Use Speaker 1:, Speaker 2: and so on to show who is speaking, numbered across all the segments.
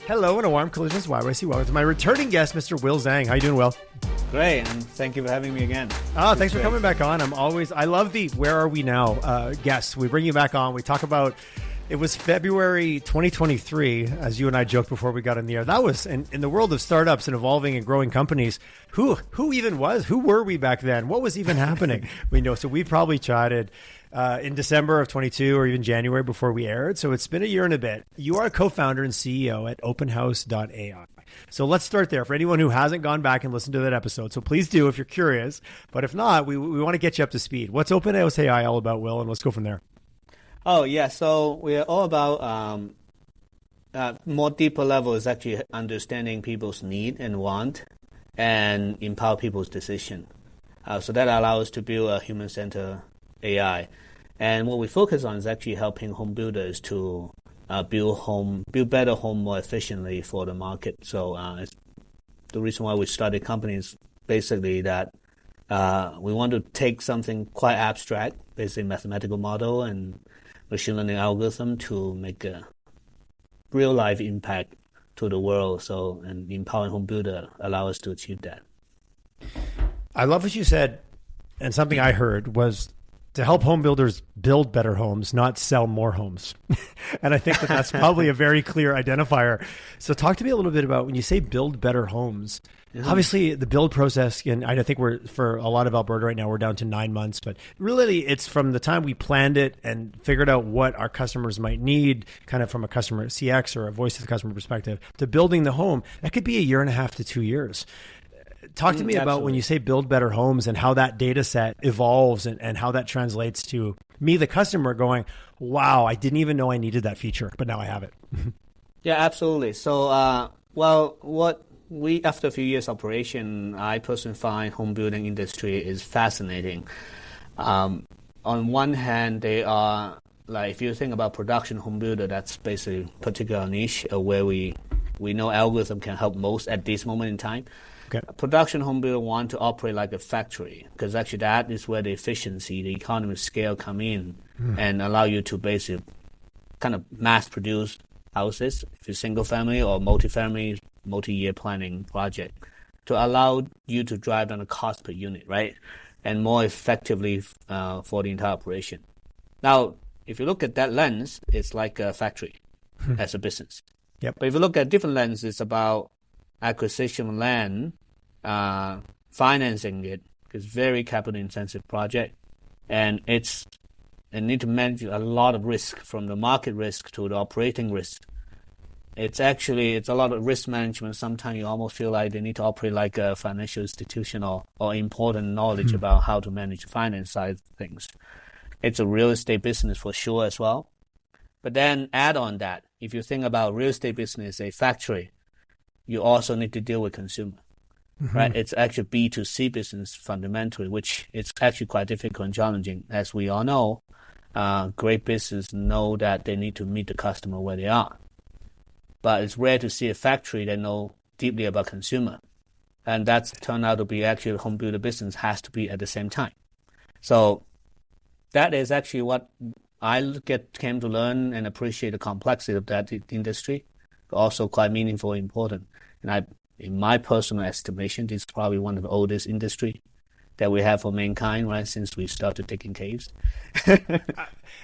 Speaker 1: Hello and a warm Collisions YYC. Welcome to my returning guest, Mr. Will Zhang. How you doing, Will?
Speaker 2: Great, and thank you for having me again.
Speaker 1: Thanks for coming back on. I love the Where Are We Now guests. We bring you back on. We talk about, it was February 2023, as you and I joked before we got in the air. That was, in the world of startups and evolving and growing companies, who were we back then? What was even happening? So we probably chatted in December of 22 or even January before we aired. So it's been a year and a bit. You are a co-founder and CEO at OpenHouse AI. So let's start there for anyone who hasn't gone back and listened to that episode. So please do if you're curious. But if not, we want to get you up to speed. What's OpenHouse AI all about, Will? And let's go from there.
Speaker 2: Oh, yeah. So we're all about more deeper level is actually understanding people's need and want and empower people's decision. So that allows us to build a human-centered AI. And what we focus on is actually helping home builders to build better home more efficiently for the market. So it's the reason why we started companies basically that we want to take something quite abstract, basically mathematical model and machine learning algorithm to make a real life impact to the world. So, and empowering home builder allow us to achieve that.
Speaker 1: I love what you said, and something I heard was to help home builders build better homes, not sell more homes. And I think that's probably a very clear identifier. So talk to me a little bit about when you say build better homes. Mm-hmm. Obviously, the build process, and I think we're, for a lot of Alberta right now, we're down to 9 months. But really, it's from the time we planned it and figured out what our customers might need, kind of from a customer CX or a voice of the customer perspective, to building the home. That could be a year and a half to 2 years. Talk to me about when you say build better homes and how that data set evolves and how that translates to me, the customer, going, wow, I didn't even know I needed that feature, but now I have it.
Speaker 2: Yeah, absolutely. So, after a few years operation, I personally find home building industry is fascinating. On one hand, they are, like, if you think about production home builder, that's basically a particular niche where we know algorithm can help most at this moment in time. Okay. A production home builder want to operate like a factory because actually that is where the efficiency, the economy of scale come in and allow you to basically kind of mass produce houses, if you're single family or multi-family, multi-year planning project, to allow you to drive down the cost per unit, right? And more effectively for the entire operation. Now, if you look at that lens, it's like a factory as a business. Yep. But if you look at different lens, it's about acquisition of land, financing it, because very capital intensive project, and it need to manage a lot of risk, from the market risk to the operating risk. It's a lot of risk management. Sometimes you almost feel like they need to operate like a financial institution or important knowledge about how to manage the finance side of things. It's a real estate business for sure as well. But then add on that, if you think about real estate business, a factory, you also need to deal with consumer, right? It's actually B2C business fundamentally, which is actually quite difficult and challenging. As we all know, great business know that they need to meet the customer where they are. But it's rare to see a factory that know deeply about consumer. And that's turned out to be actually a home builder business has to be at the same time. So that is actually what I came to learn and appreciate the complexity of that industry, but also quite meaningful and important. And in my personal estimation, this is probably one of the oldest industry that we have for mankind, right, since we started digging caves.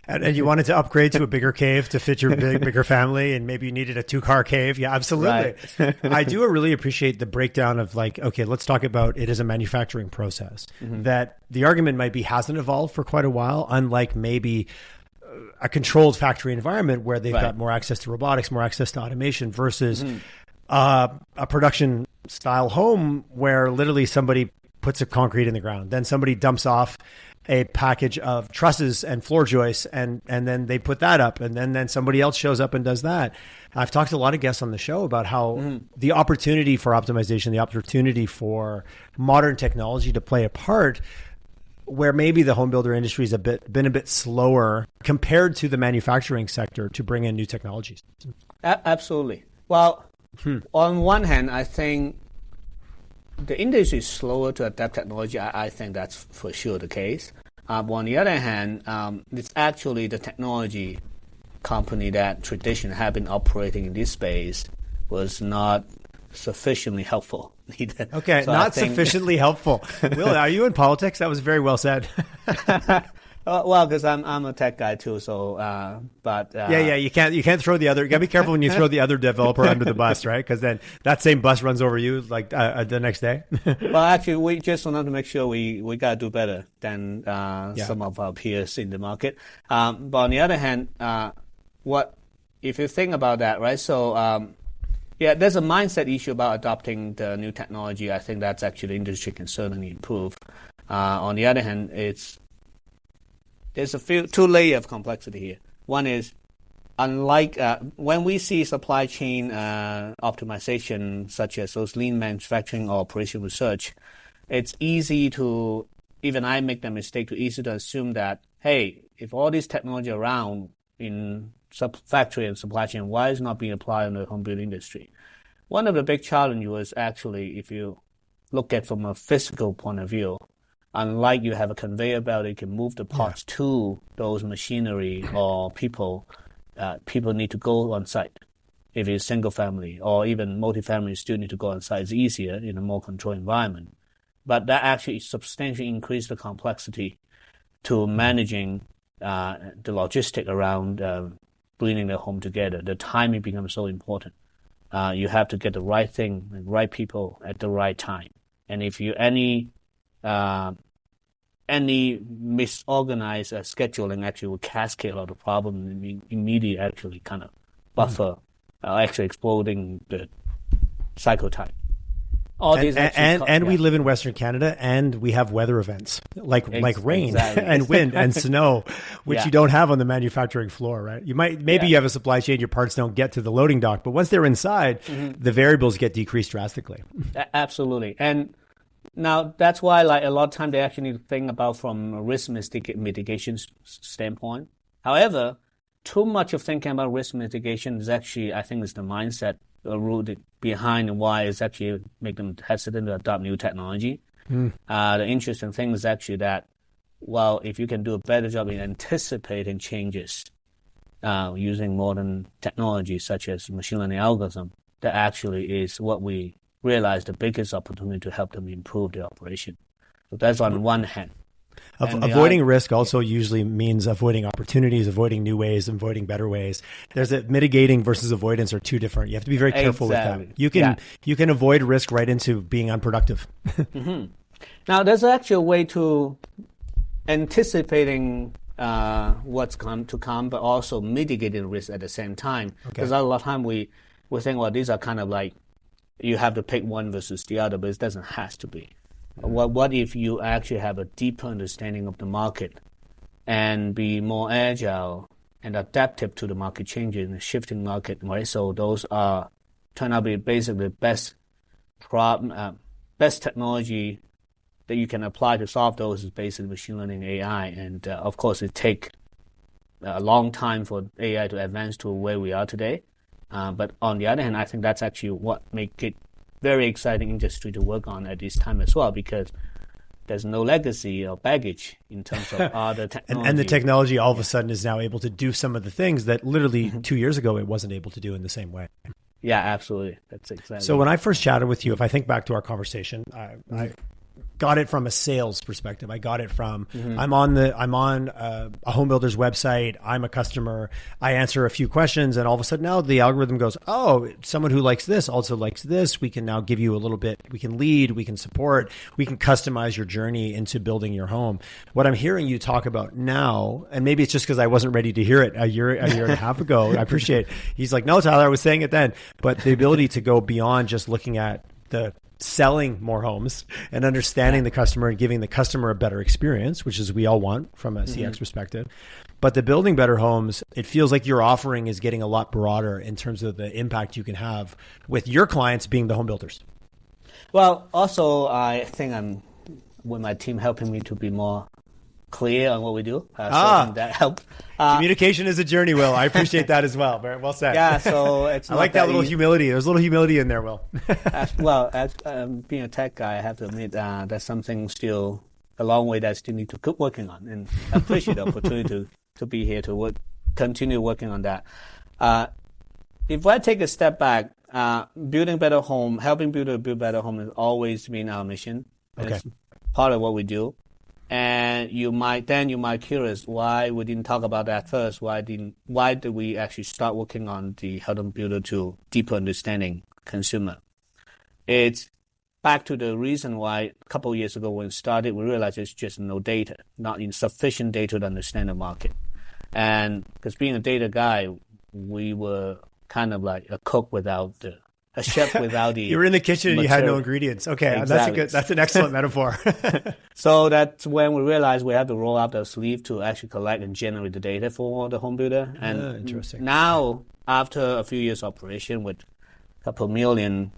Speaker 1: And you wanted to upgrade to a bigger cave to fit your bigger family, and maybe you needed a 2-car cave. Yeah, absolutely. Right. I do really appreciate the breakdown of, like, okay, let's talk about it as a manufacturing process. That the argument might be hasn't evolved for quite a while, unlike maybe a controlled factory environment where they've got more access to robotics, more access to automation versus a production style home where literally somebody puts a concrete in the ground, then somebody dumps off a package of trusses and floor joists, and then they put that up, and then somebody else shows up and does that. I've talked to a lot of guests on the show about how the opportunity for optimization, the opportunity for modern technology to play a part, where maybe the home builder industry has been a bit slower compared to the manufacturing sector to bring in new technologies.
Speaker 2: Absolutely. Well, on one hand, I think the industry is slower to adapt technology. I think that's for sure the case. But on the other hand, it's actually the technology company that traditionally have been operating in this space was not sufficiently helpful either.
Speaker 1: Okay,
Speaker 2: So
Speaker 1: not sufficiently helpful. Will, are you in politics? That was very well said.
Speaker 2: Well, because I'm a tech guy too, so
Speaker 1: yeah, you can't throw the other. You gotta be careful when you throw the other developer under the bus, right? Because then that same bus runs over you like the next day.
Speaker 2: Well, actually, we just wanted to make sure we gotta do better than some of our peers in the market. But on the other hand, if you think about that, right? So there's a mindset issue about adopting the new technology. I think that's actually the industry can certainly improve. On the other hand, there's two layers of complexity here. One is, unlike when we see supply chain optimization, such as those lean manufacturing or operation research, it's easy to, even I make the mistake, easy to assume that, hey, if all this technology around in factory and supply chain, why is it not being applied in the home building industry? One of the big challenges was actually, if you look at from a physical point of view, unlike you have a conveyor belt, you can move the parts to those machinery or people need to go on site. If it's single family or even multifamily, you still need to go on site. It's easier in a more controlled environment. But that actually substantially increased the complexity to managing the logistic around bringing the home together. The timing becomes so important. You have to get the right thing, the right people at the right time. And if you any misorganized scheduling actually will cascade a lot of problems and immediately actually kind of buffer, actually exploding the cycle time. All these
Speaker 1: we live in Western Canada, and we have weather events like rain and wind and snow, which you don't have on the manufacturing floor, right? You you have a supply chain, your parts don't get to the loading dock, but once they're inside, the variables get decreased drastically.
Speaker 2: Absolutely. And now that's why, like, a lot of time they actually need to think about from a risk mitigation standpoint. However, too much of thinking about risk mitigation is actually, I think, is the mindset rooted behind why it's actually make them hesitant to adopt new technology. The interesting thing is actually that, well, if you can do a better job in anticipating changes using modern technology such as machine learning algorithm, that actually is what we realize the biggest opportunity to help them improve their operation. So that's on one hand.
Speaker 1: Avoiding risk also usually means avoiding opportunities, avoiding new ways, avoiding better ways. There's a mitigating versus avoidance are two different. You have to be very careful with that. You can avoid risk right into being unproductive.
Speaker 2: Now, there's actually a way to anticipating what's to come, but also mitigating risk at the same time. Because a lot of time we think, well, these are kind of like you have to pick one versus the other, but it doesn't have to be. What if you actually have a deeper understanding of the market and be more agile and adaptive to the market changes and the shifting market, right? So those turn out to be basically the best technology that you can apply to solve those is basically machine learning AI. And of course, it takes a long time for AI to advance to where we are today. But on the other hand, I think that's actually what makes it very exciting industry to work on at this time as well, because there's no legacy or baggage in terms of other technology.
Speaker 1: And the technology all of a sudden is now able to do some of the things that literally 2 years ago it wasn't able to do in the same way.
Speaker 2: Yeah, absolutely. That's exactly.
Speaker 1: So when I first chatted with you, if I think back to our conversation, I got it from a sales perspective. I got it from I'm on a home builder's website. I'm a customer. I answer a few questions, and all of a sudden now the algorithm goes, oh, someone who likes this also likes this. We can now give you a little bit. We can lead. We can support. We can customize your journey into building your home. What I'm hearing you talk about now, and maybe it's just because I wasn't ready to hear it a year and a half ago. I appreciate it. He's like, no, Tyler, I was saying it then, but the ability to go beyond just looking at the selling more homes and understanding the customer and giving the customer a better experience, which is we all want from a CX perspective. But the building better homes, it feels like your offering is getting a lot broader in terms of the impact you can have with your clients being the home builders.
Speaker 2: Well, also, I think I'm with my team helping me to be more clear on what we do. So I think that helps.
Speaker 1: Communication is a journey, Will. I appreciate that as well. Very well said.
Speaker 2: Yeah, so it's
Speaker 1: I like that little humility. There's a little humility in there, Will.
Speaker 2: As being a tech guy, I have to admit that's something still a long way that I still need to keep working on, and I appreciate the opportunity to be here to continue working on that. If I take a step back, building better home, helping build better home has always been our mission.
Speaker 1: Okay.
Speaker 2: It's part of what we do. And you might curious why we didn't talk about that first. Why did we actually start working on the Home Builder to deeper understanding consumer? It's back to the reason why a couple of years ago when we started, we realized there's just no data, not insufficient data to understand the market. And because being a data guy, we were kind of like a chef without the
Speaker 1: You were in the kitchen and you had no ingredients. Okay,
Speaker 2: exactly.
Speaker 1: That's an excellent metaphor.
Speaker 2: So that's when we realized we have to roll up the sleeve to actually collect and generate the data for the home builder. And
Speaker 1: interesting.
Speaker 2: Now, after a few years operation with a couple million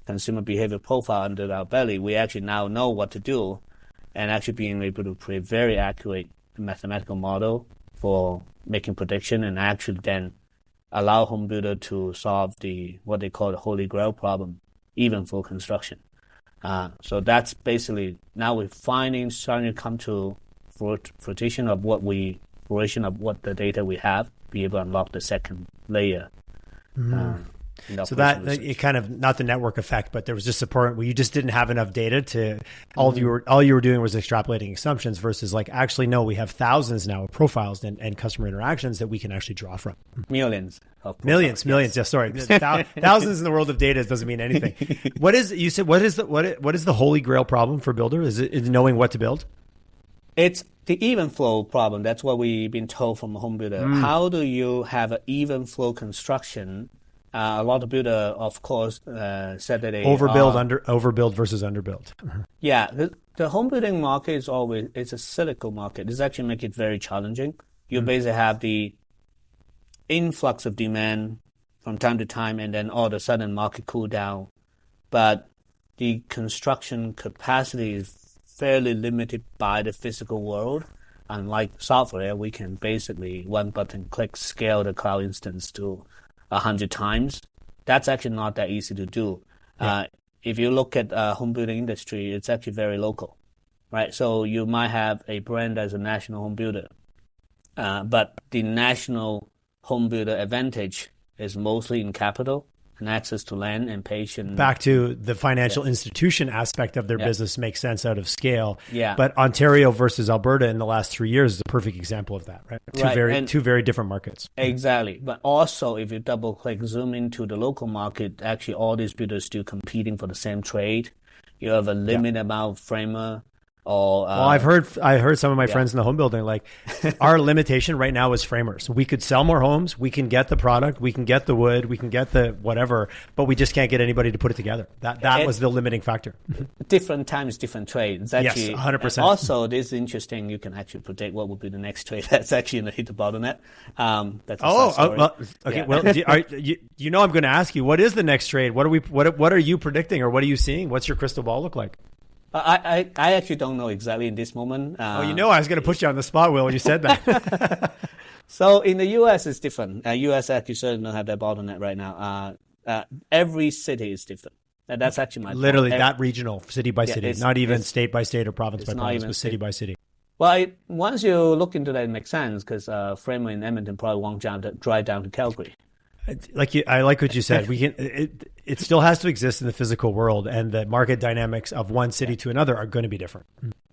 Speaker 2: consumer behavior profile under our belly, we actually now know what to do, and actually being able to create very accurate mathematical model for making prediction, and actually then allow home builder to solve what they call the holy grail problem, even for construction. So that's basically now we're starting to come to fruition of what the data we have, be able to unlock the second layer.
Speaker 1: So that it kind of, not the network effect, but there was just a point where you just didn't have enough data to all you were doing was extrapolating assumptions versus like, actually, no, we have thousands now of profiles and customer interactions that we can actually draw from.
Speaker 2: Millions.
Speaker 1: Millions. Yeah, sorry. Thousands in the world of data doesn't mean anything. What is the holy grail problem for builder? Is it knowing what to build?
Speaker 2: It's the even flow problem. That's what we've been told from a home builder. How do you have an even flow construction? A lot of builder, of course, said that they
Speaker 1: overbuild versus underbuild.
Speaker 2: Yeah, the home building market it's a cyclical market. This actually makes it very challenging. You basically have the influx of demand from time to time, and then all of a sudden market cool down. But the construction capacity is fairly limited by the physical world. Unlike software, we can basically one button click scale the cloud instance to 100 times. That's actually not that easy to do. Yeah. If you look at home building industry, it's actually very local, right? So you might have a brand as a national home builder, but the national home builder advantage is mostly in capital and access to land and patient.
Speaker 1: Back to the financial institution aspect of their business makes sense out of scale.
Speaker 2: Yeah.
Speaker 1: But Ontario versus Alberta in the last 3 years is a perfect example of that, right? Two very different markets.
Speaker 2: Exactly. But also, if you double click, zoom into the local market, actually all these builders still competing for the same trade. You have a limited amount of framer. Well,
Speaker 1: I heard some of my friends in the home building, like our limitation right now is framers. We could sell more homes. We can get the product. We can get the wood. We can get the whatever, but we just can't get anybody to put it together. That was the limiting factor.
Speaker 2: Different times, different trades. Actually,
Speaker 1: yes, 100%.
Speaker 2: Also, this is interesting. You can actually predict what will be the next trade. That's actually in the hit the bottleneck. That's
Speaker 1: well, okay. Yeah. Well, you know, I'm going to ask you, what is the next trade? What are you predicting, or what are you seeing? What's your crystal ball look like?
Speaker 2: I actually don't know exactly in this moment.
Speaker 1: I was going to put you on the spot, Will, when you said that.
Speaker 2: So in the U.S., it's different. U.S. actually certainly don't have that bottleneck right now. Every city is different. That's actually my
Speaker 1: literally point. That regional, city by city, not even state by state or province by province, but city by city.
Speaker 2: Well, once you look into that, it makes sense because framer in Edmonton probably won't drive down to Calgary.
Speaker 1: I like what you said. It still has to exist in the physical world, and the market dynamics of one city to another are going to be different.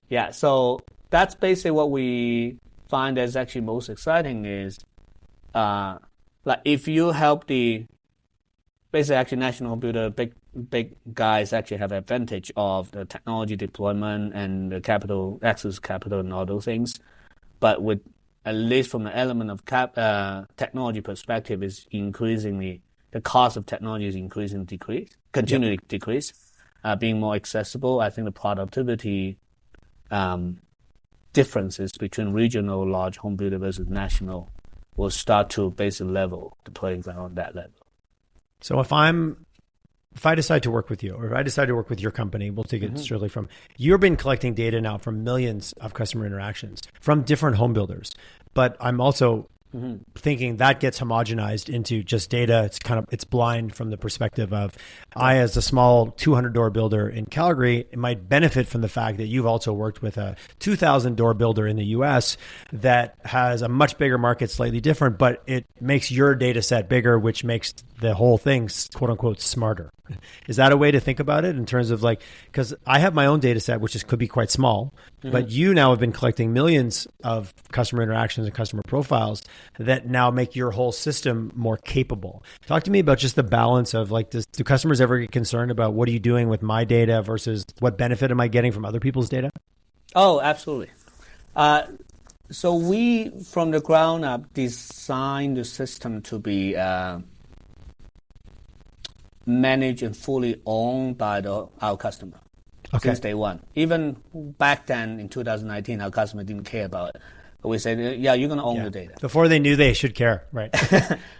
Speaker 2: Yeah, so that's basically what we find is actually most exciting is, like if you help actually national home builder, big guys actually have advantage of the technology deployment and the capital, access capital and all those things, but with at least from the element of technology perspective, is increasingly the cost of technology is continually decrease, being more accessible. I think the productivity differences between regional large home builder versus national will start to basically level the playing ground on that level.
Speaker 1: So if I decide to work with you, or if I decide to work with your company, we'll take it strictly from, you've been collecting data now from millions of customer interactions from different home builders. But I'm also thinking that gets homogenized into just data. It's blind from the perspective of I, as a small 200 door builder in Calgary, it might benefit from the fact that you've also worked with a 2,000 door builder in the US that has a much bigger market, slightly different, but it makes your data set bigger, which makes the whole thing quote unquote smarter. Is that a way to think about it in terms of like, because I have my own data set, which could be quite small, but you now have been collecting millions of customer interactions and customer profiles that now make your whole system more capable. Talk to me about just the balance of like, do customers ever get concerned about what are you doing with my data versus what benefit am I getting from other people's data?
Speaker 2: Oh, absolutely. So we, from the ground up, designed the system to be managed and fully owned by our customer since day one. Even back then in 2019, our customer didn't care about it. But we said, yeah, you're going to own the data.
Speaker 1: Before they knew they should care, right?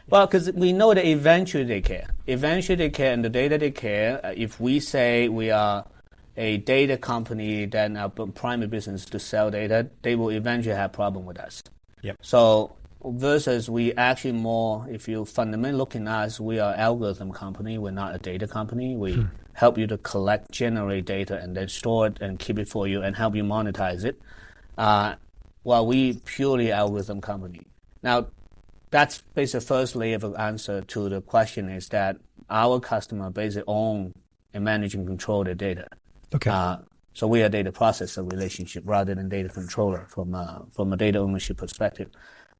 Speaker 2: Well, because we know that eventually they care. Eventually they care, and the data they care. If we say we are a data company, then our primary business is to sell data, they will eventually have a problem with us.
Speaker 1: Yep.
Speaker 2: So versus we actually more, if you fundamentally looking at us, we are an algorithm company. We're not a data company. We help you to collect, generate data, and then store it and keep it for you and help you monetize it. While we purely algorithm company. Now, that's basically the first layer of answer to the question is that our customer basically own and manage and control their data.
Speaker 1: Okay.
Speaker 2: So we are a data processor relationship rather than data controller from a data ownership perspective.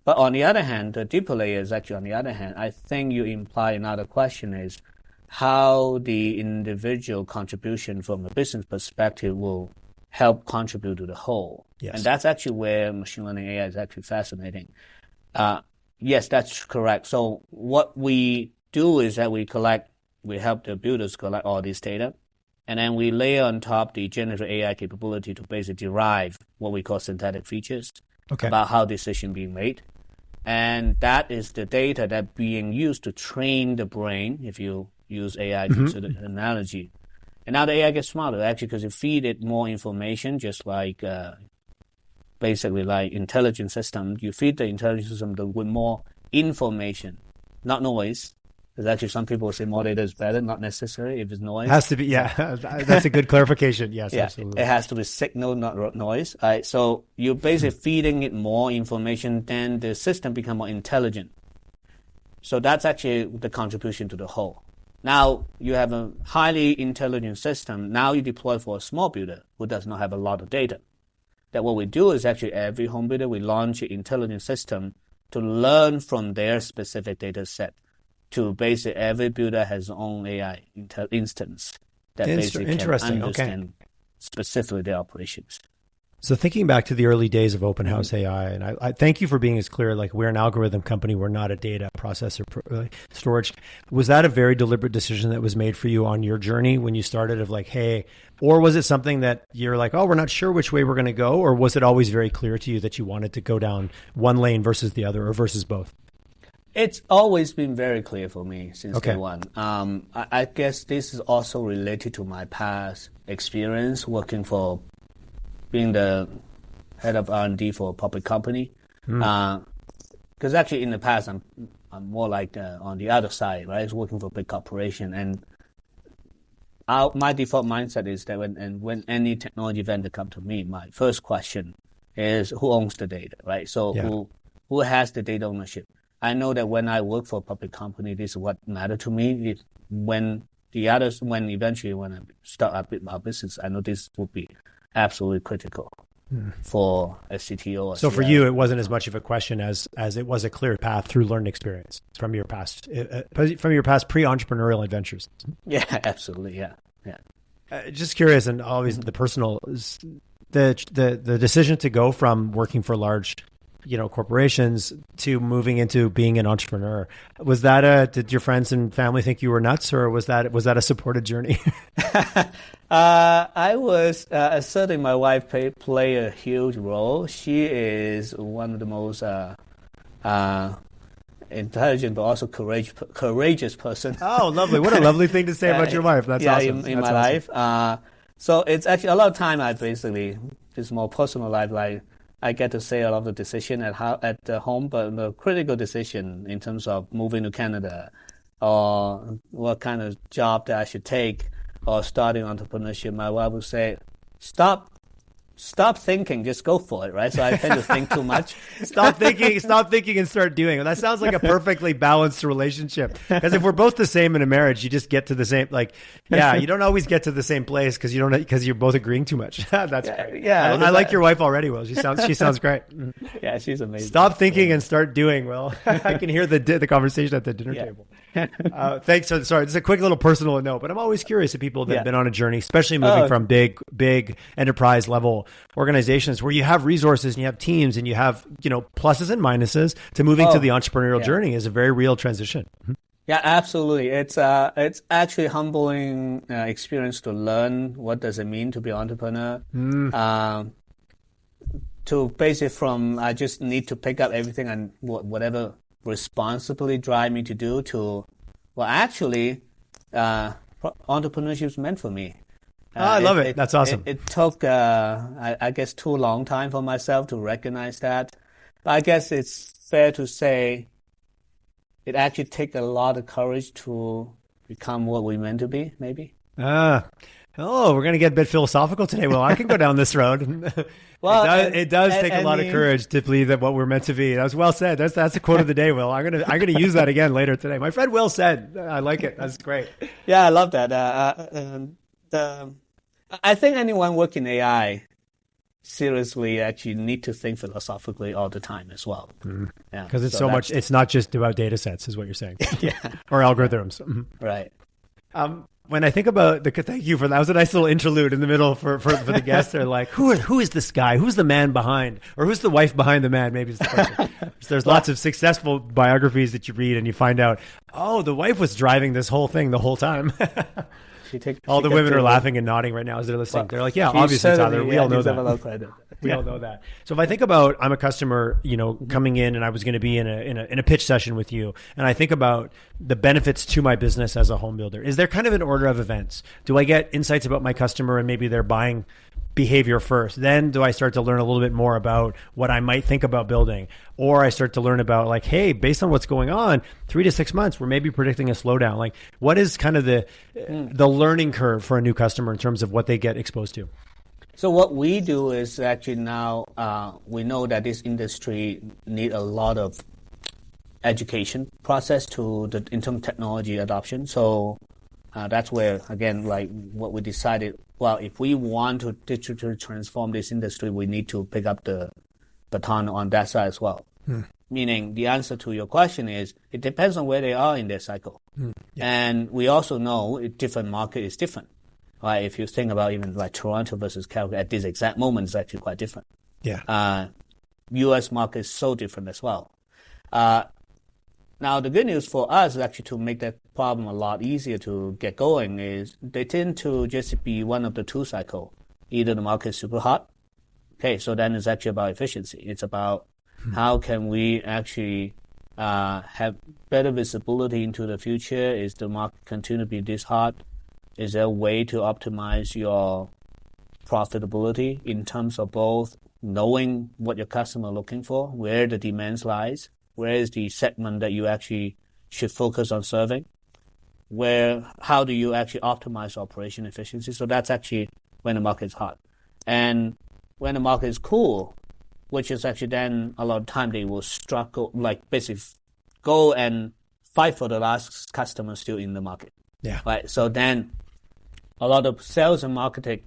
Speaker 2: But on the other hand, the deeper layer is actually on the other hand. I think you imply another question is how the individual contribution from a business perspective will help contribute to the whole.
Speaker 1: Yes.
Speaker 2: And that's actually where machine learning AI is actually fascinating. Yes, that's correct. So what we do is that we help the builders collect all this data, and then we layer on top the generative AI capability to basically derive what we call synthetic features about how decision being made. And that is the data that being used to train the brain, if you use AI to the analogy. And now the AI gets smarter, actually, because you feed it more information, just like basically like intelligent system. You feed the intelligent system with more information, not noise. Because actually some people say more data is better, not necessary if it's noise.
Speaker 1: It has to be, yeah. That's a good clarification. Yes, yeah, absolutely.
Speaker 2: It has to be signal, not noise. Right? So you're basically feeding it more information, then the system become more intelligent. So that's actually the contribution to the whole. Now you have a highly intelligent system. Now you deploy for a small builder who does not have a lot of data. That what we do is actually every home builder, we launch an intelligent system to learn from their specific data set. To basically every builder has their own AI instance that basically can understand specifically their operations.
Speaker 1: So thinking back to the early days of OpenHouse AI, and I thank you for being as clear, like we're an algorithm company, we're not a data processor storage. Was that a very deliberate decision that was made for you on your journey when you started of like, hey, or was it something that you're like, oh, we're not sure which way we're going to go? Or was it always very clear to you that you wanted to go down one lane versus the other or versus both?
Speaker 2: It's always been very clear for me since day one. I guess this is also related to my past experience working for being the head of R&D for a public company. Because actually in the past, I'm more like on the other side, right? Working for a big corporation. And my default mindset is that when any technology vendor come to me, my first question is who owns the data, right? So who has the data ownership? I know that when I work for a public company, this is what matters to me. When eventually I start our business, I know this would be absolutely critical for a CTO.
Speaker 1: So for you, it wasn't as much of a question as it was a clear path through learned experience from your past pre-entrepreneurial adventures.
Speaker 2: Yeah, absolutely. Yeah.
Speaker 1: Just curious, and always the personal, the decision to go from working for large corporations to moving into being an entrepreneur. Was that did your friends and family think you were nuts, or was that a supported journey?
Speaker 2: I was, certainly my wife play a huge role. She is one of the most intelligent but also courageous person.
Speaker 1: Oh, lovely. What a lovely thing to say about your wife. That's awesome.
Speaker 2: In my life. So it's actually a lot of time I basically, this more personal life, like I get to say a lot of the decision at the home, but the critical decision in terms of moving to Canada, or what kind of job that I should take, or starting entrepreneurship, my wife would say, Stop thinking, just go for it, right? So I tend to think too much.
Speaker 1: Stop thinking and start doing it. That sounds like a perfectly balanced relationship. Because if we're both the same in a marriage, you just get to the same, you don't always get to the same place because you're both agreeing too much. That's great.
Speaker 2: Yeah.
Speaker 1: I like your wife already, Will. She sounds great.
Speaker 2: Yeah, she's amazing.
Speaker 1: Stop thinking and start doing, Will. I can hear the conversation at the dinner table. Thanks. So, sorry, this is a quick little personal note, but I'm always curious to people that have been on a journey, especially moving from big enterprise level organizations where you have resources and you have teams and you have, pluses and minuses to moving to the entrepreneurial journey is a very real transition.
Speaker 2: Yeah, absolutely. It's actually humbling experience to learn what does it mean to be an entrepreneur. To basically from I just need to pick up everything and whatever responsibly drive me to do to, entrepreneurship is meant for me.
Speaker 1: I love it. That's awesome.
Speaker 2: It took, I guess, too long time for myself to recognize that. But I guess it's fair to say it actually takes a lot of courage to become what we meant to be, maybe. We're
Speaker 1: going to get a bit philosophical today. Well, I can go down this road. Well, it does take a lot of courage to believe that what we're meant to be. That was well said. That's the quote of the day, Will. I'm gonna use that again later today. My friend Will said, I like it. That's great.
Speaker 2: Yeah, I love that. I think anyone working AI seriously actually need to think philosophically all the time as well. Yeah,
Speaker 1: because it's so much. It's not just about data sets, is what you're saying.
Speaker 2: Yeah,
Speaker 1: or algorithms.
Speaker 2: Right.
Speaker 1: When I think about thank you for that. Was a nice little interlude in the middle for the guests. They're like, who is this guy? Who's the man behind, or who's the wife behind the man? Maybe it's the question. There's lots of successful biographies that you read and you find out, the wife was driving this whole thing the whole time. All the women are laughing and nodding right now as they're listening. They're like, yeah, obviously, Tyler, we all know that. We all know that. So if I think about, I'm a customer, coming in and I was going to be in a pitch session with you, and I think about the benefits to my business as a home builder, is there kind of an order of events? Do I get insights about my customer and maybe their buying behavior first? Then do I start to learn a little bit more about what I might think about building? Or I start to learn about hey, based on what's going on, 3 to 6 months, we're maybe predicting a slowdown. What is kind of the learning curve for a new customer in terms of what they get exposed to?
Speaker 2: So what we do is actually now we know that this industry need a lot of education process in terms of technology adoption. So that's where, again, what we decided, if we want to digitally transform this industry, we need to pick up the baton on that side as well. Meaning the answer to your question is, it depends on where they are in their cycle. Yeah. And we also know different market is different. Right? If you think about even Toronto versus Calgary at this exact moment, is actually quite different.
Speaker 1: Yeah.
Speaker 2: U.S. market is so different as well. Now, the good news for us is actually to make that problem a lot easier to get going is they tend to just be one of the two cycle. Either the market is super hot. Okay, so then it's actually about efficiency. It's about how can we actually have better visibility into the future? Is the market continue to be this hot? Is there a way to optimize your profitability in terms of both knowing what your customer are looking for, where the demands lies, where is the segment that you actually should focus on serving, how do you actually optimize operation efficiency? So that's actually when the market is hot. And when the market is cool, which is actually then a lot of time they will struggle, basically go and fight for the last customer still in the market.
Speaker 1: Yeah.
Speaker 2: Right. So then a lot of sales and marketing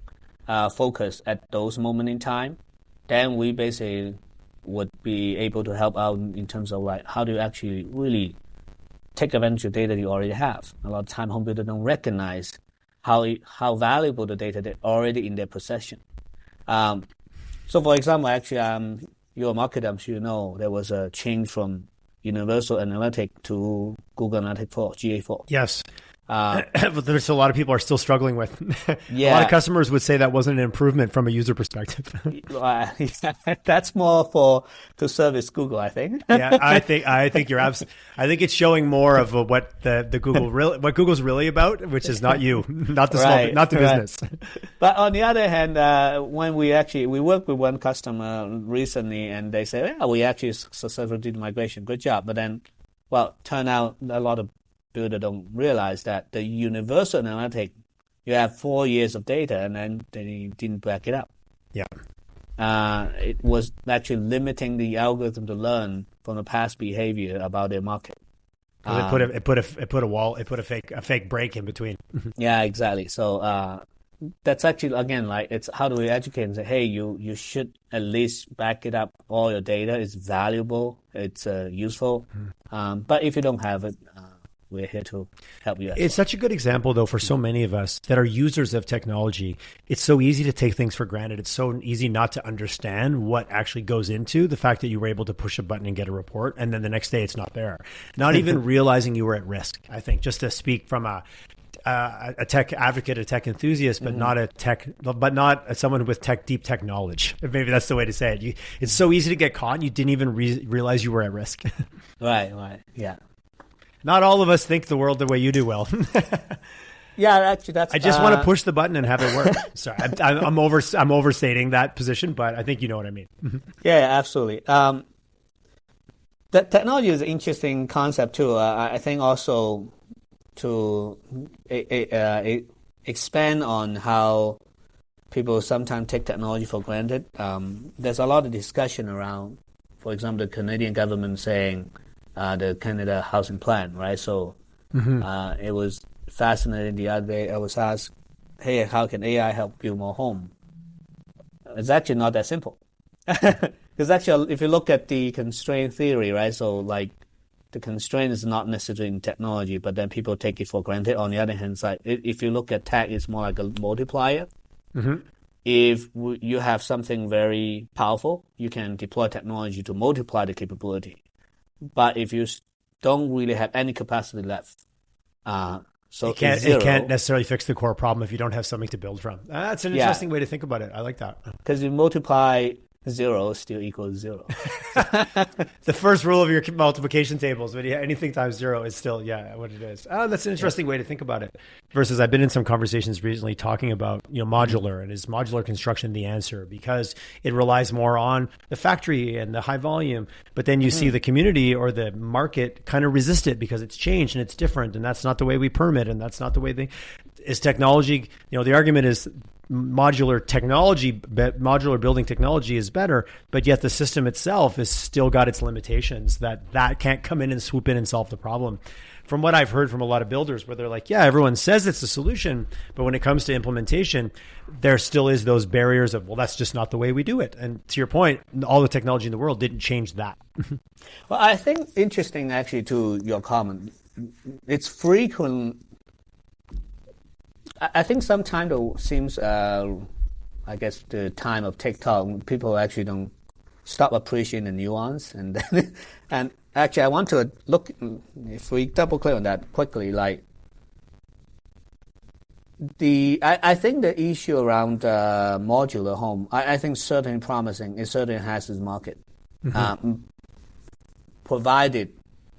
Speaker 2: focus at those moments in time, then we basically would be able to help out in terms of how do you actually really take advantage of data you already have. A lot of time home builders don't recognize how valuable the data they're already in their possession. So for example, actually, you're a marketer, I'm sure you know, there was a change from Universal Analytics to Google Analytics 4, GA4.
Speaker 1: Yes. But there's a lot of people are still struggling with.
Speaker 2: Yeah.
Speaker 1: A lot of customers would say that wasn't an improvement from a user perspective.
Speaker 2: That's more to service Google, I think.
Speaker 1: Yeah, I think you're absolutely. I think it's showing more of what what Google's really about, which is not you, not the not the business.
Speaker 2: But on the other hand, when we worked with one customer recently, and they say, "Yeah, we actually successfully did migration, good job." But then, turn out a lot of builders don't realize that the universal analytic, you have 4 years of data, and then they didn't back it up.
Speaker 1: Yeah.
Speaker 2: It was actually limiting the algorithm to learn from the past behavior about their market.
Speaker 1: It put a fake break in between.
Speaker 2: Yeah, exactly. So that's actually, again, it's how do we educate and say, hey, you should at least back it up. All your data is valuable, it's useful. But if you don't have it, we're here to help you.
Speaker 1: It's such a good example, though, for so many of us that are users of technology. It's so easy to take things for granted. It's so easy not to understand what actually goes into the fact that you were able to push a button and get a report, and then the next day it's not there. Not even realizing you were at risk, I think, just to speak from a tech advocate, a tech enthusiast, but not someone with deep tech knowledge. Maybe that's the way to say it. It's so easy to get caught, and you didn't even realize you were at risk.
Speaker 2: Right, yeah.
Speaker 1: Not all of us think the world the way you do, Will.
Speaker 2: Yeah, actually, that's.
Speaker 1: I just want to push the button and have it work. Sorry, I'm overstating that position, but I think you know what I mean.
Speaker 2: Yeah, absolutely. The technology is an interesting concept too. I think also to expand on how people sometimes take technology for granted. There's a lot of discussion around, for example, the Canadian government saying. The Canada housing plan, right? So it was fascinating. The other day I was asked, hey, how can AI help build more home? It's actually not that simple. Because actually, if you look at the constraint theory, right? So the constraint is not necessarily in technology, but then people take it for granted. On the other hand side, if you look at tech, it's more like a multiplier. If you have something very powerful, you can deploy technology to multiply the capability. But if you don't really have any capacity left, it can't
Speaker 1: necessarily fix the core problem if you don't have something to build from. That's an interesting way to think about it. I like that.
Speaker 2: Because you multiply 0 still equals 0.
Speaker 1: The first rule of your multiplication tables, when you have anything times 0 is still, what it is. That's an interesting way to think about it. Versus I've been in some conversations recently talking about, modular, and is modular construction the answer? Because it relies more on the factory and the high volume, but then you see the community or the market kind of resist it because it's changed and it's different, and that's not the way we permit, and that's not the way is technology. The argument is modular building technology is better, but yet the system itself has still got its limitations that can't come in and swoop in and solve the problem. From what I've heard from a lot of builders, where they're like, yeah, everyone says it's a solution, but when it comes to implementation, there still is those barriers of, well, that's just not the way we do it. And to your point, all the technology in the world didn't change that.
Speaker 2: Well, I think interesting actually to your comment, it's frequent. I think sometimes it seems, I guess, the time of TikTok, people actually don't stop appreciating the nuance. And actually, I want to look, if we double click on that quickly, I think the issue around modular home, I think certainly promising. It certainly has its market, provided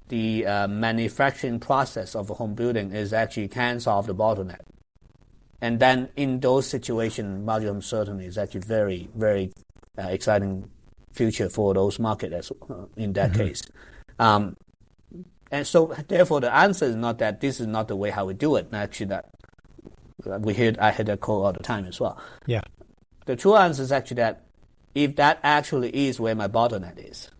Speaker 2: the manufacturing process of a home building can solve the bottleneck. And then in those situations, modular home certainly is actually very, very exciting future for those markets in that case. And so therefore the answer is not that this is not the way how we do it. Actually, that I hear that call all the time as well.
Speaker 1: Yeah.
Speaker 2: The true answer is actually that if that actually is where my bottleneck is.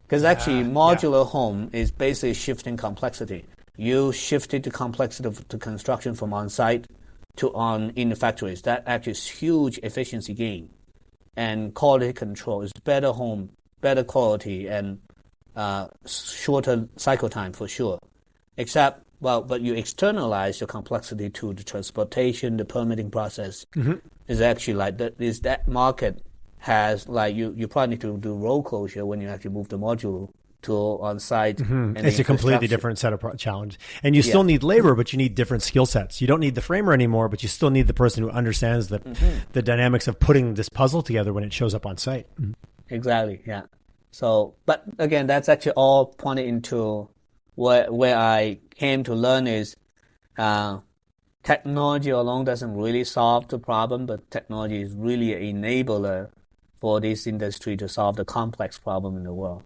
Speaker 2: Because actually modular home is basically shifting complexity. You shifted the complexity of the construction from on-site to in the factories. That actually is huge efficiency gain. And quality control is better home, better quality, and shorter cycle time for sure. But you externalize your complexity to the transportation, the permitting process. Is actually that market has you probably need to do road closure when you actually move the module to on-site. And
Speaker 1: it's a completely different set of challenge. And you still need labor, but you need different skill sets. You don't need the framer anymore, but you still need the person who understands the dynamics of putting this puzzle together when it shows up on site.
Speaker 2: Exactly, yeah. So, but again, that's actually all pointed into where I came to learn is technology alone doesn't really solve the problem, but technology is really an enabler for this industry to solve the complex problem in the world.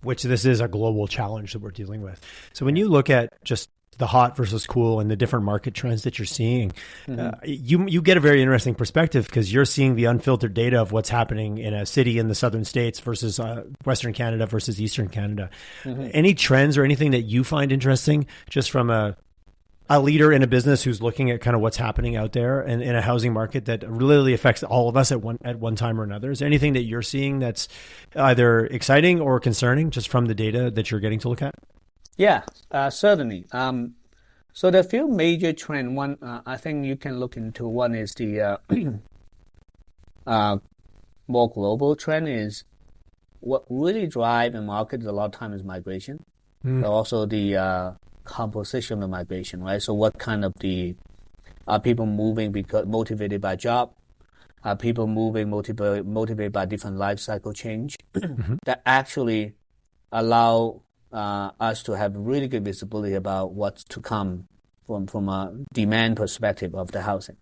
Speaker 1: Which this is a global challenge that we're dealing with. So when you look at just the hot versus cool and the different market trends that you're seeing, you get a very interesting perspective because you're seeing the unfiltered data of what's happening in a city in the southern states versus Western Canada versus Eastern Canada. Any trends or anything that you find interesting just from a leader in a business who's looking at kind of what's happening out there and in a housing market that really affects all of us at one time or another? Is there anything that you're seeing that's either exciting or concerning just from the data that you're getting to look at?
Speaker 2: Yeah, certainly. So there are a few major trends. One, I think you can look into. One is the more global trend is what really drive the market a lot of time is migration, but also the composition of migration, right? So what kind of are people moving because motivated by job? Are people moving motivated by different life cycle change that actually allow us to have really good visibility about what's to come from a demand perspective of the housing.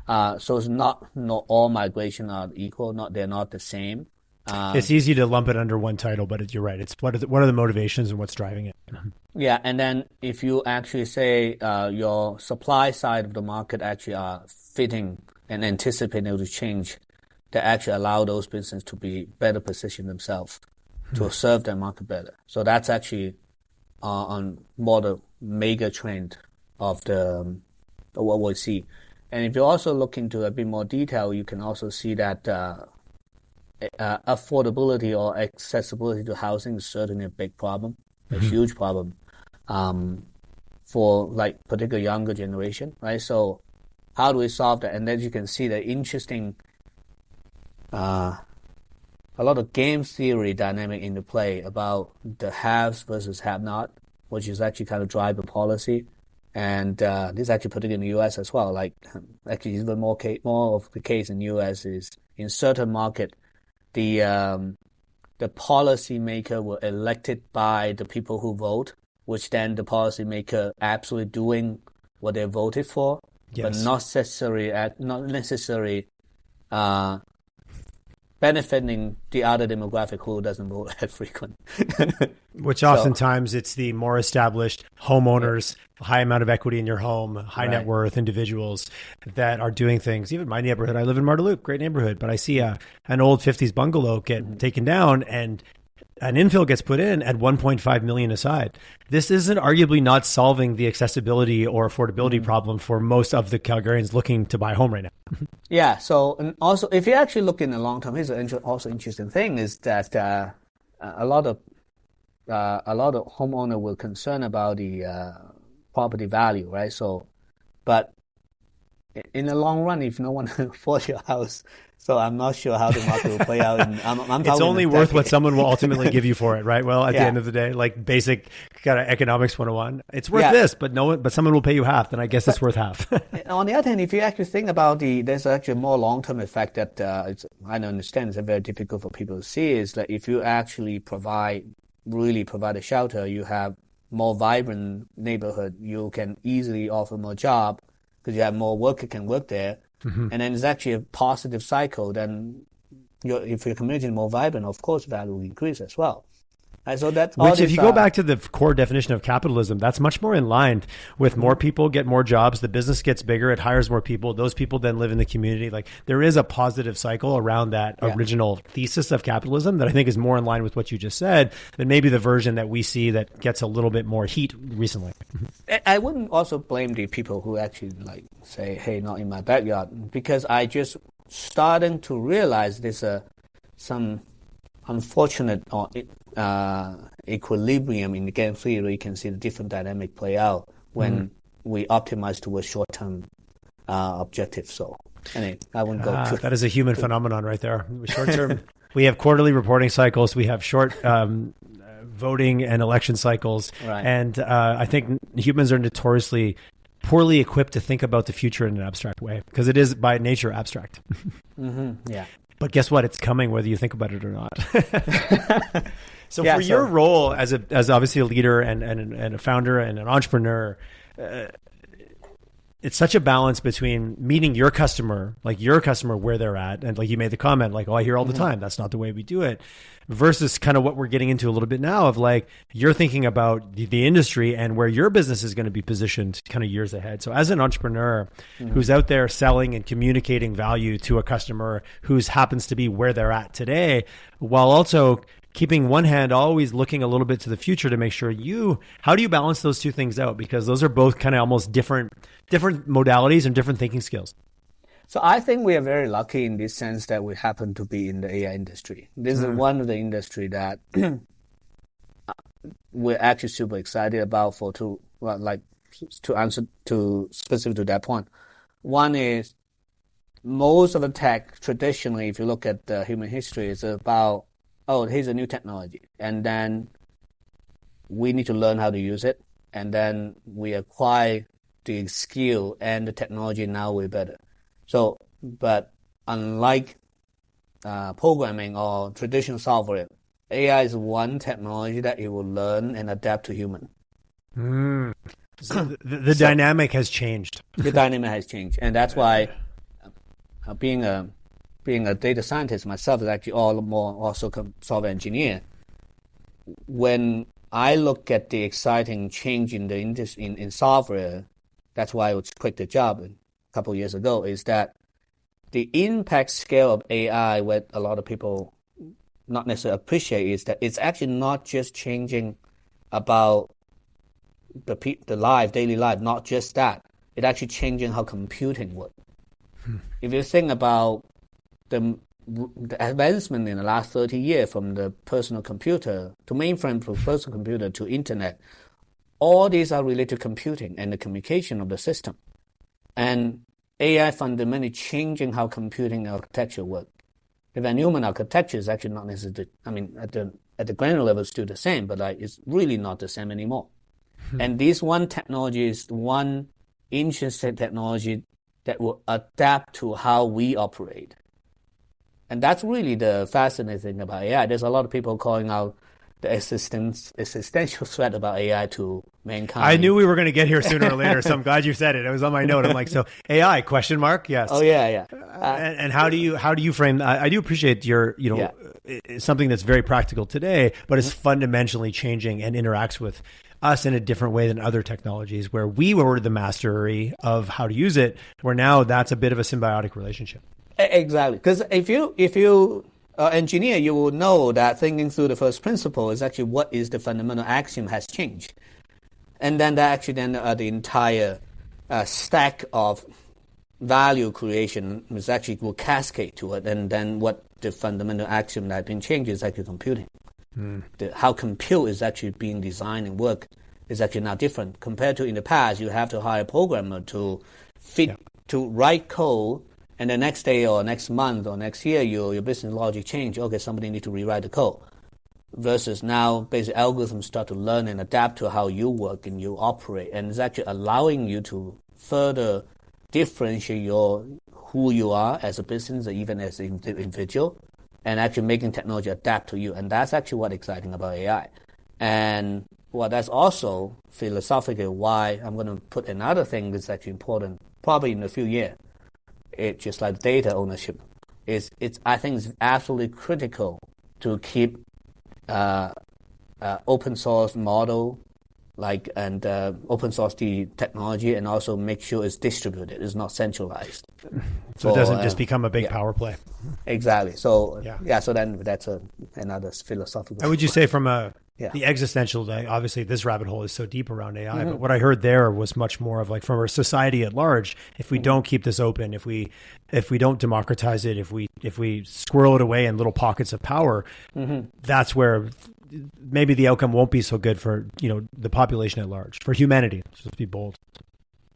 Speaker 2: So it's not all migration are equal. They're not the same.
Speaker 1: It's easy to lump it under one title, but you're right. It's what are the motivations and what's driving it.
Speaker 2: Yeah, and then if you actually say your supply side of the market actually are fitting and anticipating to change, that actually allow those businesses to be better position themselves to serve their market better. So that's actually on more the mega trend of what we see. And if you also look into a bit more detail, you can also see that affordability or accessibility to housing is certainly a big problem, a huge problem for like particular younger generation, right? So how do we solve that? And then you can see the interesting, a lot of game theory dynamic in the play about the haves versus have-not, which is actually kind of drive the policy. And this is actually particularly in the U.S. as well. Like actually even more of the case in the U.S. is in certain market, the policymaker were elected by the people who vote, which then the policymaker absolutely doing what they voted for, but not necessarily benefiting the other demographic who doesn't vote as frequent.
Speaker 1: Which oftentimes it's the more established homeowners, high amount of equity in your home, high net worth individuals that are doing things. Even my neighborhood, I live in Marteloup, great neighborhood, but I see an old 50s bungalow get taken down and an infill gets put in at 1.5 million aside. This isn't arguably not solving the accessibility or affordability problem for most of the Calgarians looking to buy a home right now.
Speaker 2: Yeah. So, and also, if you actually look in the long term, here's an also interesting thing is that a lot of homeowner will concern about the property value, right? So, but in the long run, if no one affords your house, so I'm not sure how the market will play out.
Speaker 1: It's only worth what someone will ultimately give you for it, right? Well, at the end of the day, like basic kind of economics 101, it's worth this, but someone will pay you half. Then I guess it's worth half.
Speaker 2: On the other hand, if you actually think about there's actually a more long-term effect that I understand it's very difficult for people to see is that if you actually really provide a shelter, you have more vibrant neighborhood, you can easily offer more job because you have more worker can work there. And then it's actually a positive cycle. Then if your community is more vibrant, of course, value will increase as well. And so that's
Speaker 1: which, if you go back to the core definition of capitalism, that's much more in line with more people get more jobs, the business gets bigger, it hires more people, those people then live in the community. Like there is a positive cycle around that original thesis of capitalism that I think is more in line with what you just said than maybe the version that we see that gets a little bit more heat recently.
Speaker 2: I wouldn't also blame the people who actually like say, hey, not in my backyard, because I just starting to realize there's some unfortunate or equilibrium in the game theory. You can see the different dynamic play out when we optimize towards short-term objectives. So anyway, I wouldn't go to
Speaker 1: that is a human phenomenon right there. Short-term We have quarterly reporting cycles. We have short voting and election cycles.
Speaker 2: Right.
Speaker 1: And I think humans are notoriously poorly equipped to think about the future in an abstract way because it is by nature abstract.
Speaker 2: Yeah.
Speaker 1: But guess what? It's coming whether you think about it or not. So for your role as obviously a leader and a founder and an entrepreneur, it's such a balance between meeting your customer where they're at. And like you made the comment, like, oh, I hear all the time, that's not the way we do it, versus kind of what we're getting into a little bit now of like, you're thinking about the industry and where your business is going to be positioned kind of years ahead. So as an entrepreneur who's out there selling and communicating value to a customer who's happens to be where they're at today, while also keeping one hand always looking a little bit to the future to make sure how do you balance those two things out? Because those are both kind of almost different modalities and different thinking skills.
Speaker 2: So I think we are very lucky in this sense that we happen to be in the AI industry. This is one of the industry that we're actually super excited about to answer to specific to that point. One is most of the tech traditionally, if you look at the human history, is about, oh, here's a new technology. And then we need to learn how to use it. And then we acquire the skill and the technology, now we're better. So, but unlike programming or traditional software, AI is one technology that it will learn and adapt to human.
Speaker 1: So the dynamic has changed.
Speaker 2: The dynamic has changed. And that's why being a data scientist myself is actually also software engineer. When I look at the exciting change in the industry in software, that's why I would quit the job a couple of years ago, is that the impact scale of AI, what a lot of people not necessarily appreciate, is that it's actually not just changing about the daily life, not just that. It's actually changing how computing works. If you think about the advancement in the last 30 years from the personal computer to mainframe, from personal computer to internet, all these are related to computing and the communication of the system. And AI fundamentally changing how computing architecture works. If a human architecture is actually not necessarily, at the granular level, it's still the same, but it's really not the same anymore. And this one technology is one interesting technology that will adapt to how we operate. And that's really the fascinating thing about AI. There's a lot of people calling out the existential threat about AI to mankind.
Speaker 1: I knew we were going to get here sooner or later, so I'm glad you said it. It was on my note. I'm like, so AI ? Yes.
Speaker 2: Oh yeah.
Speaker 1: And how do you frame? I do appreciate your, something that's very practical today, but is fundamentally changing and interacts with us in a different way than other technologies, where we were the mastery of how to use it, where now that's a bit of a symbiotic relationship.
Speaker 2: Exactly, because if you engineer, you will know that thinking through the first principle is actually what is the fundamental axiom has changed, and then that actually the entire stack of value creation is actually will cascade to it, and then what the fundamental axiom that has been changed is actually computing. How compute is actually being designed and work is actually now different compared to in the past. You have to hire a programmer to to write code. And the next day or next month or next year, your business logic change. Okay, somebody need to rewrite the code. Versus now, basic algorithms start to learn and adapt to how you work and you operate. And it's actually allowing you to further differentiate who you are as a business or even as an individual, and actually making technology adapt to you. And that's actually what's exciting about AI. And that's also philosophically why I'm going to put another thing that's actually important, probably in a few years. It's just like data ownership. I think it's absolutely critical to keep open source model and open source the technology, and also make sure it's distributed. It's not centralized.
Speaker 1: So it doesn't just become a big power play.
Speaker 2: Exactly. So so then that's another philosophical.
Speaker 1: How would you say from the existential, obviously this rabbit hole is so deep around AI, but what I heard there was much more of like from our society at large, if we don't keep this open, if we don't democratize it, if we squirrel it away in little pockets of power, that's where maybe the outcome won't be so good for the population at large, for humanity. Just to be bold.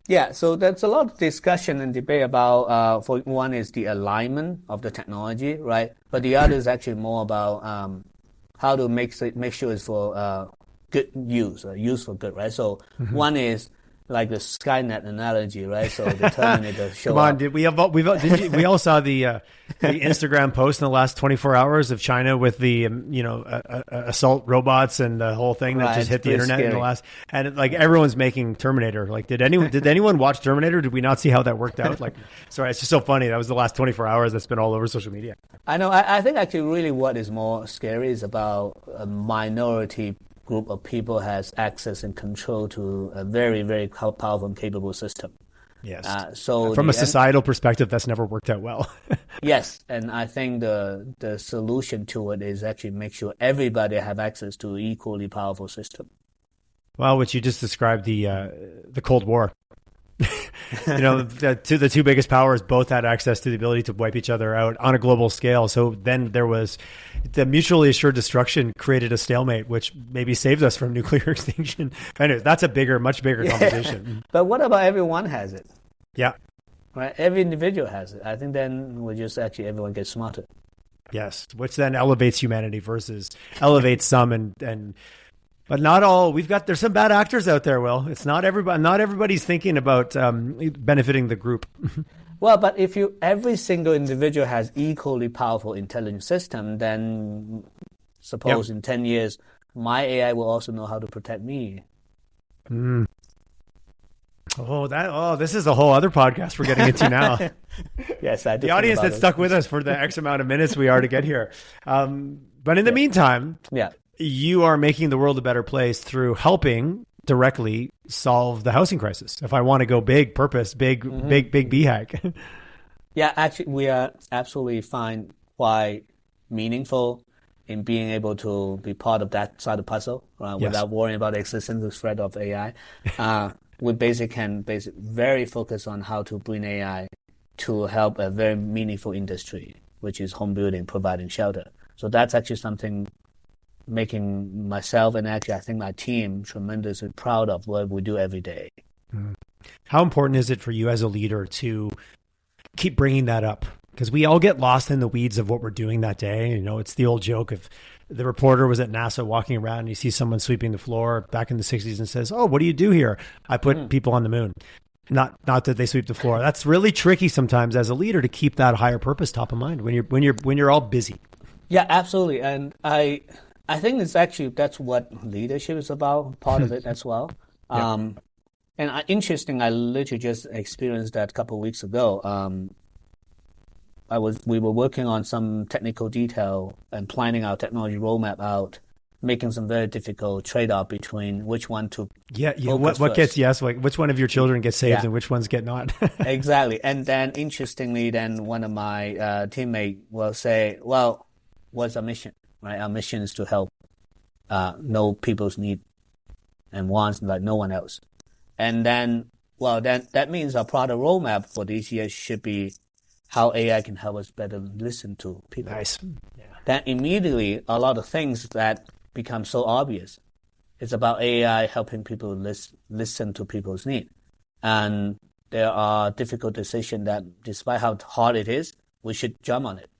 Speaker 2: Yeah, so there's a lot of discussion and debate about, for one is the alignment of the technology, right? But the other is actually more about how to make sure it's for good use, or use for good, right? So one is like the Skynet analogy, right? So the Terminator show
Speaker 1: Come on,
Speaker 2: up.
Speaker 1: we all saw the Instagram post in the last 24 hours of China with the assault robots and the whole thing that just hit the internet in the last, and like everyone's making Terminator. Like, did anyone watch Terminator? Did we not see how that worked out? Like, sorry, it's just so funny. That was the last 24 hours. That's been all over social media.
Speaker 2: I know. I think actually really what is more scary is about a minority group of people has access and control to a very, very powerful and capable system.
Speaker 1: Yes.
Speaker 2: So
Speaker 1: from a societal perspective, that's never worked out well.
Speaker 2: Yes, and I think the solution to it is actually make sure everybody have access to an equally powerful system.
Speaker 1: Well, what you just described, the Cold War. The two biggest powers both had access to the ability to wipe each other out on a global scale. So then there was the mutually assured destruction created a stalemate, which maybe saved us from nuclear extinction. Anyways, that's a much bigger conversation.
Speaker 2: But what about everyone has it?
Speaker 1: Yeah.
Speaker 2: Right. Every individual has it. I think then we just actually everyone gets smarter.
Speaker 1: Yes, which then elevates humanity versus elevates some and. But not all. There's some bad actors out there, Will. It's not everybody. Not everybody's thinking about benefiting the group.
Speaker 2: Well, but if every single individual has equally powerful intelligent system, then suppose in 10 years, my AI will also know how to protect me.
Speaker 1: Mm. This is a whole other podcast we're getting into now.
Speaker 2: Yes, I do.
Speaker 1: The audience that stuck with us for the X amount of minutes we are to get here. But in the meantime, you are making the world a better place through helping directly solve the housing crisis. If I want to go big big BHAG.
Speaker 2: Yeah, actually, we are absolutely find quite meaningful in being able to be part of that side of the puzzle without worrying about the existential threat of AI. We can very focus on how to bring AI to help a very meaningful industry, which is home building, providing shelter. So that's actually something making myself and actually I think my team tremendously proud of what we do every day.
Speaker 1: How important is it for you as a leader to keep bringing that up? Because we all get lost in the weeds of what we're doing that day. It's the old joke of the reporter was at NASA walking around and you see someone sweeping the floor back in the 60s and says, "Oh, what do you do here?" "I put people on the moon." Not that they sweep the floor. That's really tricky sometimes as a leader to keep that higher purpose top of mind when you're all busy.
Speaker 2: Yeah, absolutely. And I think that's what leadership is about, part of it as well. Interesting, I literally just experienced that a couple of weeks ago. We were working on some technical detail and planning our technology roadmap out, making some very difficult trade-off between which one to
Speaker 1: what gets which one of your children gets saved and which ones get not.
Speaker 2: Exactly. And then interestingly, one of my teammates will say, "Well, what's our mission?" Right? Our mission is to help know people's needs and wants like no one else. And then that means our product roadmap for this year should be how AI can help us better listen to people.
Speaker 1: Nice.
Speaker 2: Then immediately a lot of things that become so obvious. It's about AI helping people listen to people's needs. And there are difficult decisions that despite how hard it is, we should jump on it.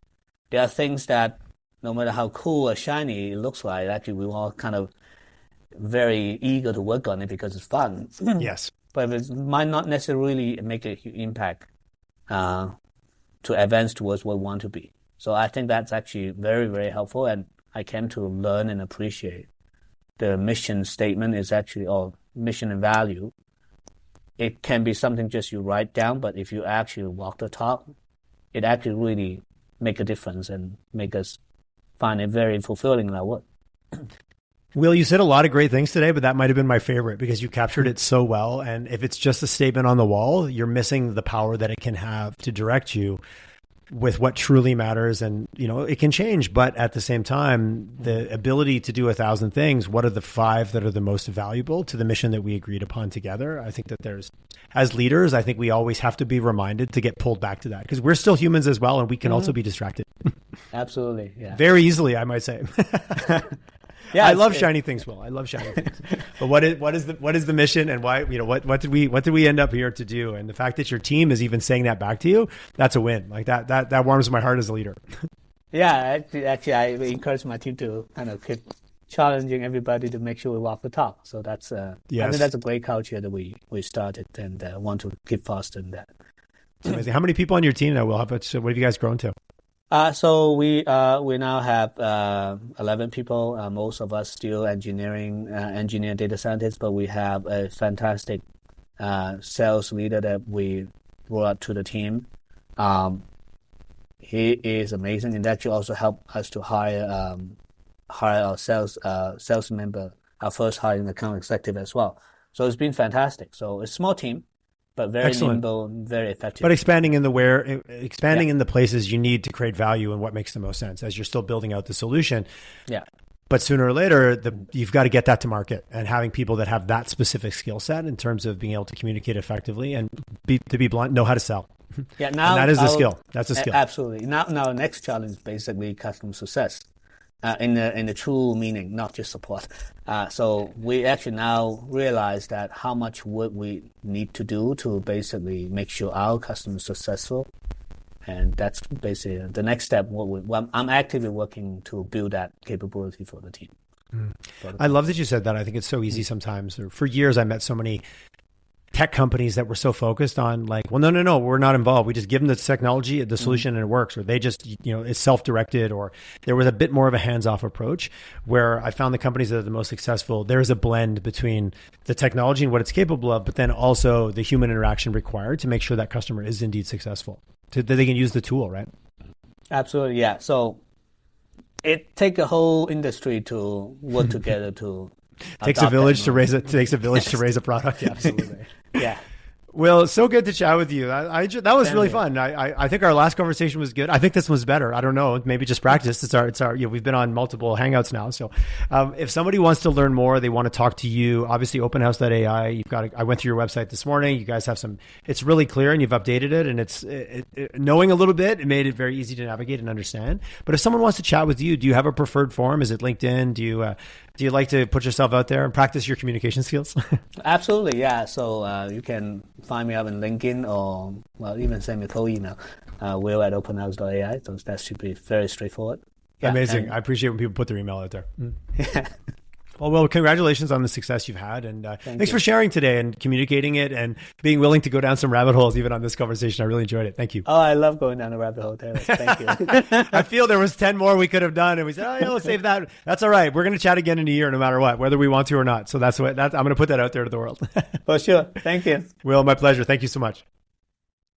Speaker 2: There are things that no matter how cool or shiny it looks like, actually we're all kind of very eager to work on it because it's fun.
Speaker 1: Yes.
Speaker 2: But it might not necessarily make a huge impact to advance towards what we want to be. So I think that's actually very, very helpful. And I came to learn and appreciate the mission statement is actually, or mission and value. It can be something just you write down, but if you actually walk the talk, it actually really make a difference and make us find it very fulfilling in our work.
Speaker 1: Will, you said a lot of great things today, but that might have been my favorite because you captured it so well. And if it's just a statement on the wall, you're missing the power that it can have to direct you with what truly matters. And, it can change, but at the same time, the ability to do 1,000 things, what are the 5 that are the most valuable to the mission that we agreed upon together? I think that as leaders, I think we always have to be reminded to get pulled back to that because we're still humans as well. And we can also be distracted.
Speaker 2: Absolutely. Yeah.
Speaker 1: Very easily, I might say. I love shiny things, Will. I love shiny things. But what is the mission, and why, what did we end up here to do? And the fact that your team is even saying that back to you, that's a win. Like that warms my heart as a leader.
Speaker 2: Yeah, actually, I encourage my team to kind of keep challenging everybody to make sure we walk the talk. So that's I think that's a great culture that we started and want to keep fostering that.
Speaker 1: Amazing. How many people on your team now, Will? What have you guys grown to?
Speaker 2: So we now have 11 people. Most of us still engineer data scientists, but we have a fantastic sales leader that we brought to the team. He is amazing, and that also helped us to hire our sales member, our first hiring account executive as well. So it's been fantastic. So it's a small team, but very nimble, very effective.
Speaker 1: But expanding in the places you need to create value and what makes the most sense as you're still building out the solution.
Speaker 2: Yeah.
Speaker 1: But sooner or later, you've got to get that to market, and having people that have that specific skill set in terms of being able to communicate effectively and to be blunt, know how to sell.
Speaker 2: Yeah, now
Speaker 1: and that is the skill. That's a skill.
Speaker 2: Absolutely. Now, next challenge is basically customer success, in the true meaning, not just support. So we actually now realize that how much work we need to do to basically make sure our customers are successful, and that's basically the next step. I'm actively working to build that capability for the team.
Speaker 1: I love that you said that. I think it's so easy sometimes. For years, I met so many tech companies that were so focused on like, well, no, we're not involved. We just give them the technology, the solution, and it works. Or they just, it's self-directed, or there was a bit more of a hands-off approach where I found the companies that are the most successful, there's a blend between the technology and what it's capable of, but then also the human interaction required to make sure that customer is indeed successful, that they can use the tool, right?
Speaker 2: Absolutely, yeah. So it takes a whole industry to work together to
Speaker 1: takes a village to raise a product. Yeah, absolutely.
Speaker 2: Yeah.
Speaker 1: Well, it's so good to chat with you. That was really fun. I think our last conversation was good. I think this one's better. I don't know. Maybe just practice. It's our. We've been on multiple Hangouts now. So, if somebody wants to learn more, they want to talk to you. Obviously, OpenHouse.ai. I went through your website this morning. You guys have some. It's really clear, and you've updated it. And it's knowing a little bit. It made it very easy to navigate and understand. But if someone wants to chat with you, do you have a preferred forum? Is it LinkedIn? Do you like to put yourself out there and practice your communication skills?
Speaker 2: Absolutely, yeah. So you can find me up in LinkedIn, or even send me a cold email, will@openhouse.ai. So that should be very straightforward. Yeah,
Speaker 1: amazing. I appreciate when people put their email out there. Yeah. Well, congratulations on the success you've had. And thanks for sharing today and communicating it and being willing to go down some rabbit holes even on this conversation. I really enjoyed it. Thank you.
Speaker 2: Oh, I love going down a rabbit hole, Taylor. Thank you.
Speaker 1: I feel there was 10 more we could have done. And we said, save that. That's all right. We're going to chat again in a year no matter what, whether we want to or not. So I'm going to put that out there to the world.
Speaker 2: For sure. Thank you.
Speaker 1: Will, my pleasure. Thank you so much.